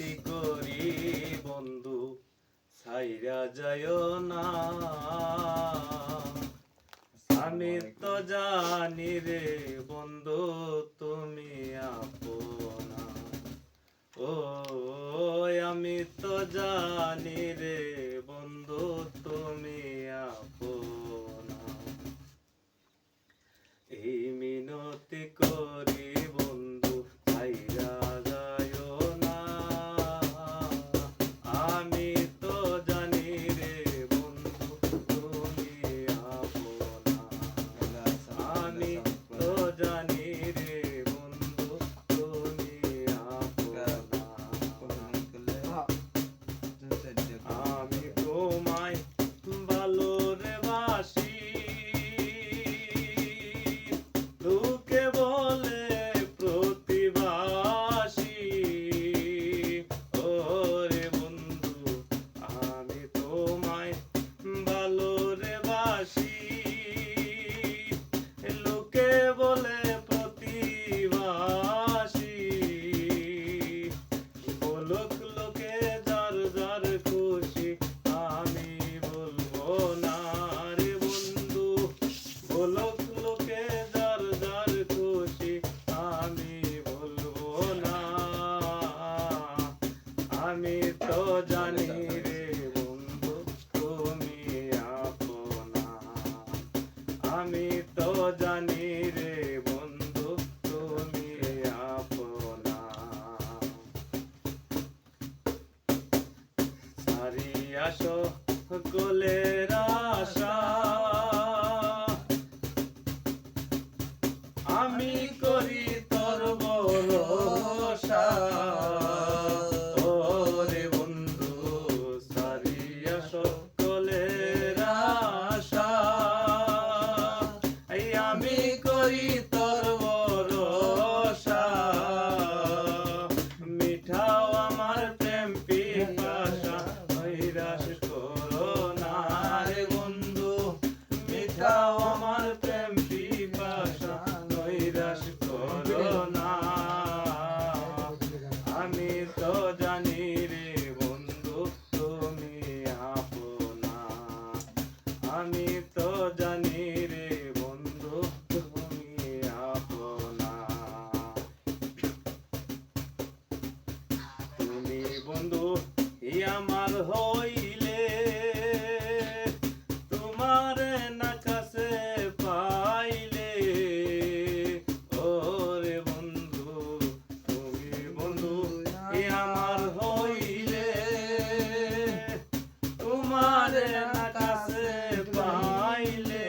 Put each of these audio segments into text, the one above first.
মিনতি করি বন্ধু ছাইরা যায়ও না। আমি তো জানি রে বন্ধু তুমি আপনা, ও আমি তো জানি রে বন্ধু তুমি আপনা। এই মিনতি করি বন্ধু ছাইরা যায়ও না। আমি তো জানি রে বন্ধু তুমি আপনা, আমি তো জানি রে বন্ধু তুমি আপনা। আমি তোমায় ভালো রে বাসি, লোকে বলে প্রতিবাসী, ওরে বন্ধু আমি তোমায় ভালো রে বাসি, লোকে বলে প্রতিবাসী। বলুক লোকে যার যার খুশি, আমি বলবো না রে বন্ধু। বলুক লোকে যার যার খুশি, আমি বলবো না। আমি তো জানি রে বন্ধু তুমি আপনা, আমি তো জানি রে বন্ধু তুমি আপনা। সারিয়া সকলের আশা আমি করি তোর ভরসা, ওরে বন্ধু সারিয়া সকলের আশা আমি করি তোর ভরসা। মিঠাও আমার প্রেম পিপাসা, নৈরাশ করো না রে বন্ধু। মিঠাও আমার প্রেম পিপাসা, নৈরাশ করো না। আমি তো জানি রে বন্ধু তুমি আপনা, আমি তো জানি রে বন্ধু তুমি আপনা। তুমি বন্ধু আমার হইলে, তোমার না কাছে পাইলে, ওরে বন্ধু তুমি বন্ধু আমার হইলে, তোমার না কাছে পাইলে,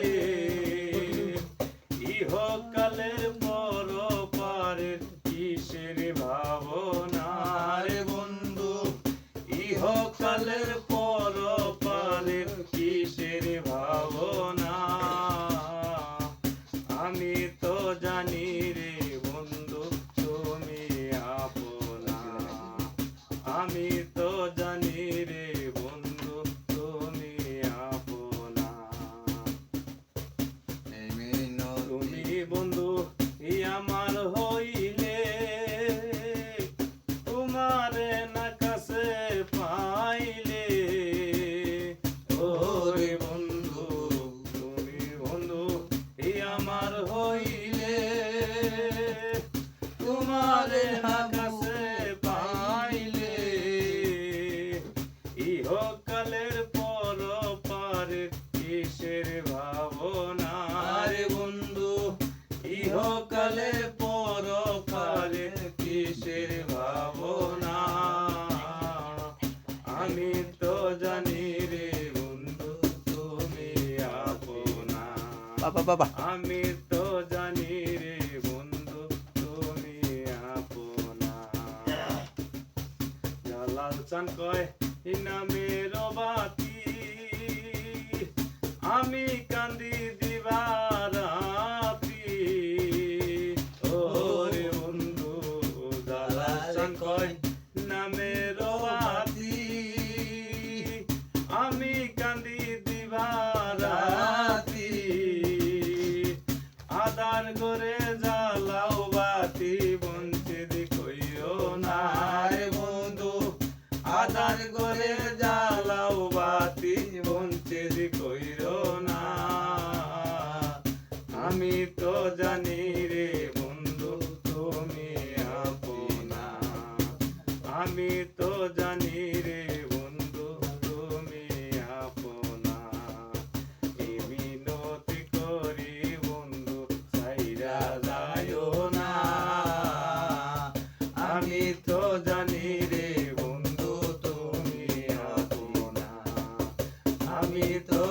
ইহকালের পর পারের কিসের ভাবনা রে বন্ধু। ইহকালের পর পারের কিসের ভাবনা। আমি তো জানি রে বন্ধু তুমি আপনা, আমি তো জানি রে বন্ধু তুমি আপনা। তুমি বন্ধু আমার হইলে, তোমার না কাছে পাইলে, ওরে বন্ধু তুমি বন্ধু আমার হইলে, তোমার না কাছে পাইলে, ইহকালের পর পারের কিসের ভাবনা রে বন্ধু। ইহকালে পর পারের কিসের ভাবনা। আমি তো জানি রে বন্ধু তুমি আপনা, আমি তো জানি রে বন্ধু তুমি আপনা। জালাল চান কয় নামের বাতি, আমি কান্দি দিবারাতি, ওরে বন্ধু জালাল চান কয় নামের বাতি, আমি কান্দি দিবারাতি। আদার করে জ্বালাও বাতি, বঞ্চিত কইও না রে বন্ধু। আধার করে জ্বালাও বাতি বঞ্চিত কইরো না আমি তো জানি রে বন্ধু তুমি আপনা আমি তো জানি রে বন্ধু তুমি আপনা এই মিনতি করি বন্ধু ছাইরা যাইও না আমি তো জানি রে বন্ধু তুমি আপনা আমি তো